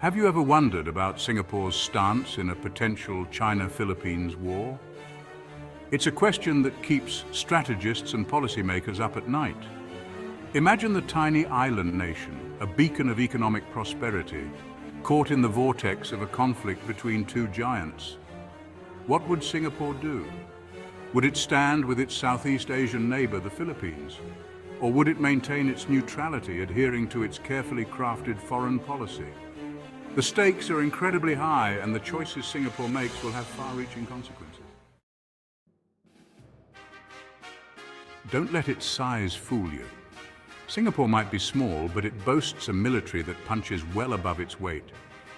Have you ever wondered about Singapore's stance in a potential China-Philippines war? It's a question that keeps strategists and policymakers up at night. Imagine the tiny island nation, a beacon of economic prosperity, caught in the vortex of a conflict between two giants. What would Singapore do? Would it stand with its Southeast Asian neighbor, the Philippines? Or would it maintain its neutrality, adhering to its carefully crafted foreign policy? The stakes are incredibly high, and the choices Singapore makes will have far-reaching consequences. Don't let its size fool you. Singapore might be small, but it boasts a military that punches well above its weight.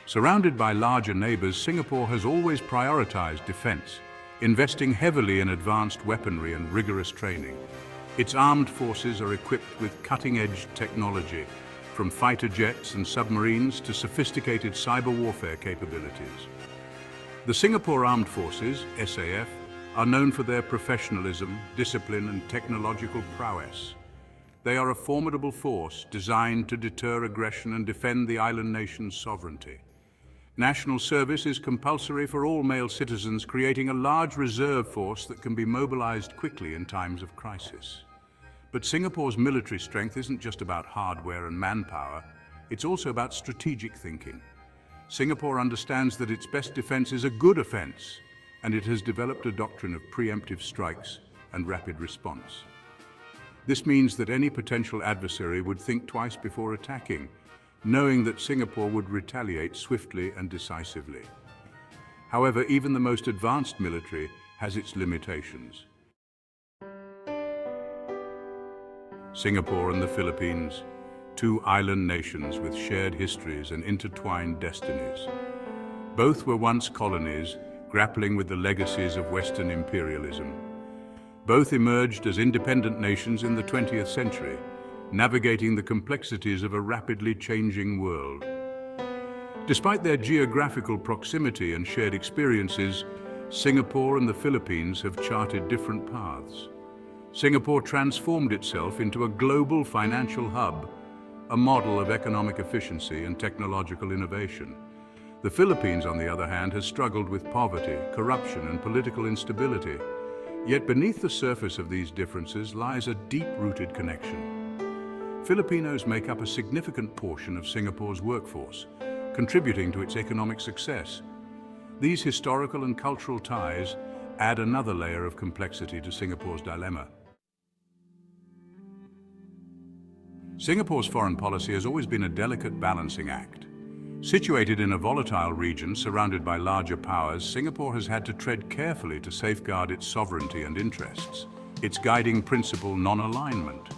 Surrounded by larger neighbors, Singapore has always prioritized defense, investing heavily in advanced weaponry and rigorous training. Its armed forces are equipped with cutting-edge technology, from fighter jets and submarines to sophisticated cyber warfare capabilities. The Singapore Armed Forces, SAF, are known for their professionalism, discipline, and technological prowess. They are a formidable force designed to deter aggression and defend the island nation's sovereignty. National service is compulsory for all male citizens, creating a large reserve force that can be mobilized quickly in times of crisis. But Singapore's military strength isn't just about hardware and manpower, it's also about strategic thinking. Singapore understands that its best defense is a good offense, and it has developed a doctrine of preemptive strikes and rapid response. This means that any potential adversary would think twice before attacking, knowing that Singapore would retaliate swiftly and decisively. However, even the most advanced military has its limitations. Singapore and the Philippines, two island nations with shared histories and intertwined destinies. Both were once colonies, grappling with the legacies of Western imperialism. Both emerged as independent nations in the 20th century, navigating the complexities of a rapidly changing world. Despite their geographical proximity and shared experiences, Singapore and the Philippines have charted different paths. Singapore transformed itself into a global financial hub, a model of economic efficiency and technological innovation. The Philippines, on the other hand, has struggled with poverty, corruption, and political instability. Yet beneath the surface of these differences lies a deep-rooted connection. Filipinos make up a significant portion of Singapore's workforce, contributing to its economic success. These historical and cultural ties add another layer of complexity to Singapore's dilemma. Singapore's foreign policy has always been a delicate balancing act. Situated in a volatile region surrounded by larger powers, Singapore has had to tread carefully to safeguard its sovereignty and interests, its guiding principle, non-alignment.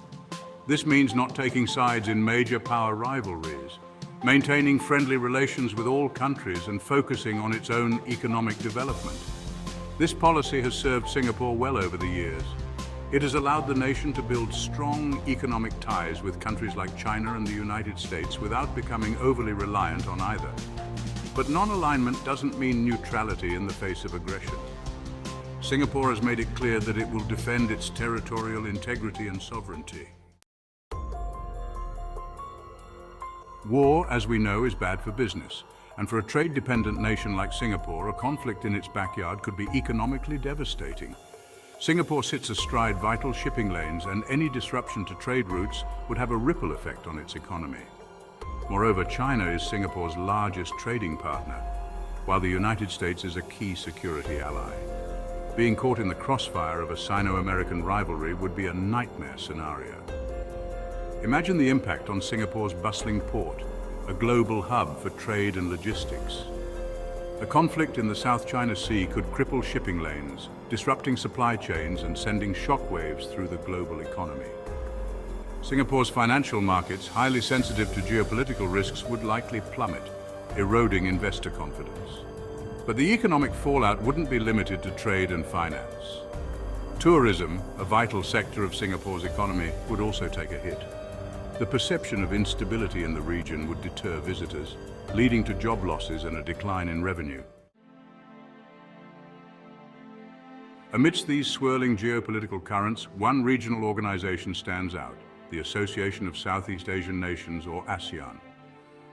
This means not taking sides in major power rivalries, maintaining friendly relations with all countries and focusing on its own economic development. This policy has served Singapore well over the years. It has allowed the nation to build strong economic ties with countries like China and the United States without becoming overly reliant on either. But non-alignment doesn't mean neutrality in the face of aggression. Singapore has made it clear that it will defend its territorial integrity and sovereignty. War, as we know, is bad for business. And for a trade-dependent nation like Singapore, a conflict in its backyard could be economically devastating. Singapore sits astride vital shipping lanes, and any disruption to trade routes would have a ripple effect on its economy. Moreover, China is Singapore's largest trading partner, while the United States is a key security ally. Being caught in the crossfire of a Sino-American rivalry would be a nightmare scenario. Imagine the impact on Singapore's bustling port, a global hub for trade and logistics. A conflict in the South China Sea could cripple shipping lanes, disrupting supply chains and sending shockwaves through the global economy. Singapore's financial markets, highly sensitive to geopolitical risks, would likely plummet, eroding investor confidence. But the economic fallout wouldn't be limited to trade and finance. Tourism, a vital sector of Singapore's economy, would also take a hit. The perception of instability in the region would deter visitors, leading to job losses and a decline in revenue. Amidst these swirling geopolitical currents, one regional organization stands out, the Association of Southeast Asian Nations, or ASEAN.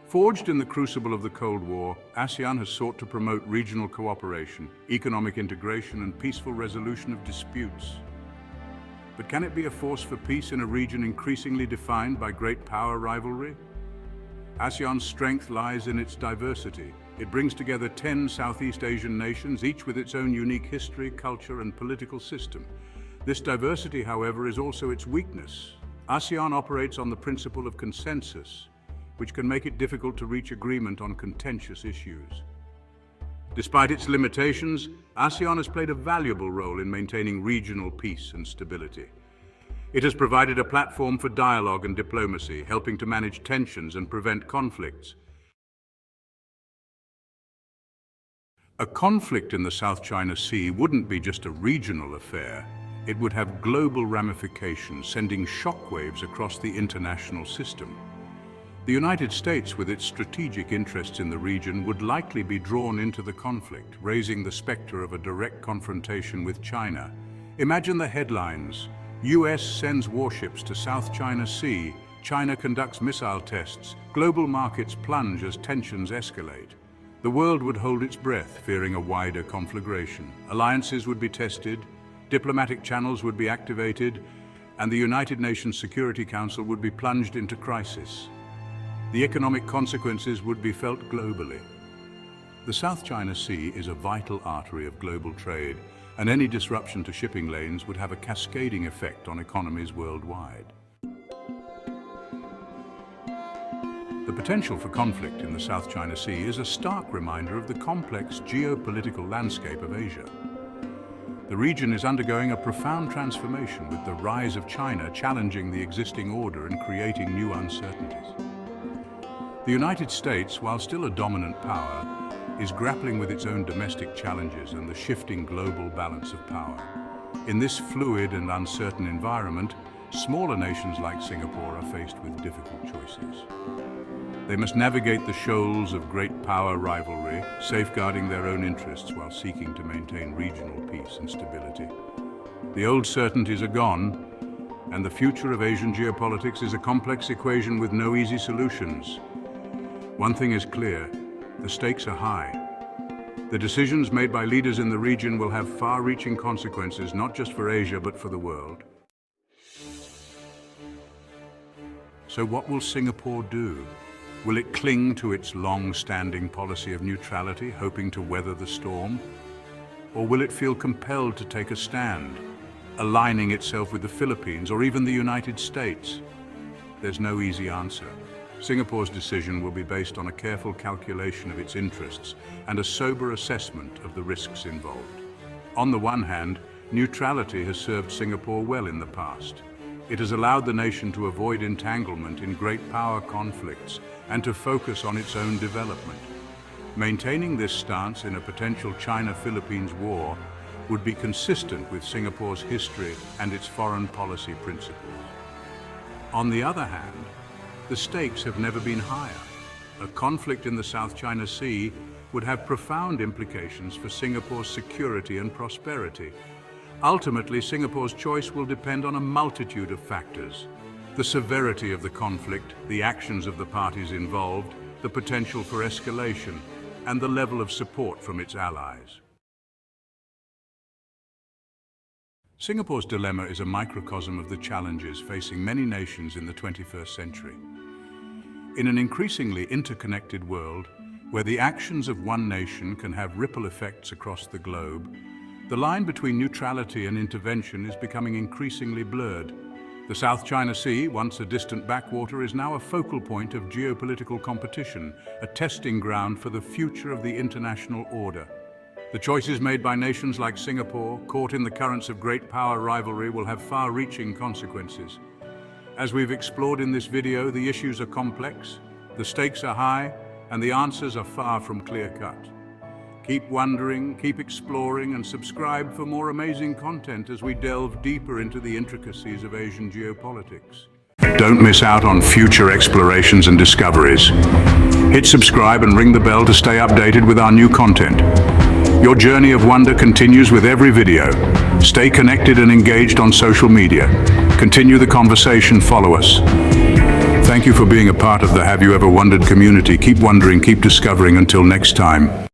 Forged in the crucible of the Cold War, ASEAN has sought to promote regional cooperation, economic integration, and peaceful resolution of disputes. But can it be a force for peace in a region increasingly defined by great power rivalry? ASEAN's strength lies in its diversity. It brings together 10 Southeast Asian nations, each with its own unique history, culture, and political system. This diversity, however, is also its weakness. ASEAN operates on the principle of consensus, which can make it difficult to reach agreement on contentious issues. Despite its limitations, ASEAN has played a valuable role in maintaining regional peace and stability. It has provided a platform for dialogue and diplomacy, helping to manage tensions and prevent conflicts. A conflict in the South China Sea wouldn't be just a regional affair. It would have global ramifications, sending shockwaves across the international system. The United States, with its strategic interests in the region, would likely be drawn into the conflict, raising the specter of a direct confrontation with China. Imagine the headlines: US sends warships to South China Sea, China conducts missile tests, global markets plunge as tensions escalate. The world would hold its breath, fearing a wider conflagration. Alliances would be tested, diplomatic channels would be activated, and the United Nations Security Council would be plunged into crisis. The economic consequences would be felt globally. The South China Sea is a vital artery of global trade, and any disruption to shipping lanes would have a cascading effect on economies worldwide. The potential for conflict in the South China Sea is a stark reminder of the complex geopolitical landscape of Asia. The region is undergoing a profound transformation, with the rise of China challenging the existing order and creating new uncertainties. The United States, while still a dominant power, is grappling with its own domestic challenges and the shifting global balance of power. In this fluid and uncertain environment, smaller nations like Singapore are faced with difficult choices. They must navigate the shoals of great power rivalry, safeguarding their own interests while seeking to maintain regional peace and stability. The old certainties are gone, and the future of Asian geopolitics is a complex equation with no easy solutions. One thing is clear: the stakes are high. The decisions made by leaders in the region will have far-reaching consequences, not just for Asia, but for the world. So what will Singapore do? Will it cling to its long-standing policy of neutrality, hoping to weather the storm? Or will it feel compelled to take a stand, aligning itself with the Philippines or even the United States? There's no easy answer. Singapore's decision will be based on a careful calculation of its interests and a sober assessment of the risks involved. On the one hand, neutrality has served Singapore well in the past. It has allowed the nation to avoid entanglement in great power conflicts and to focus on its own development. Maintaining this stance in a potential China-Philippines war would be consistent with Singapore's history and its foreign policy principles. On the other hand, the stakes have never been higher. A conflict in the South China Sea would have profound implications for Singapore's security and prosperity. Ultimately, Singapore's choice will depend on a multitude of factors: the severity of the conflict, the actions of the parties involved, the potential for escalation, and the level of support from its allies. Singapore's dilemma is a microcosm of the challenges facing many nations in the 21st century. In an increasingly interconnected world, where the actions of one nation can have ripple effects across the globe, the line between neutrality and intervention is becoming increasingly blurred. The South China Sea, once a distant backwater, is now a focal point of geopolitical competition, a testing ground for the future of the international order. The choices made by nations like Singapore, caught in the currents of great power rivalry, will have far-reaching consequences. As we've explored in this video, the issues are complex, the stakes are high, and the answers are far from clear-cut. Keep wondering, keep exploring, and subscribe for more amazing content as we delve deeper into the intricacies of Asian geopolitics. Don't miss out on future explorations and discoveries. Hit subscribe and ring the bell to stay updated with our new content. Your journey of wonder continues with every video. Stay connected and engaged on social media. Continue the conversation, follow us. Thank you for being a part of the Have You Ever Wondered community. Keep wondering, keep discovering. Until next time.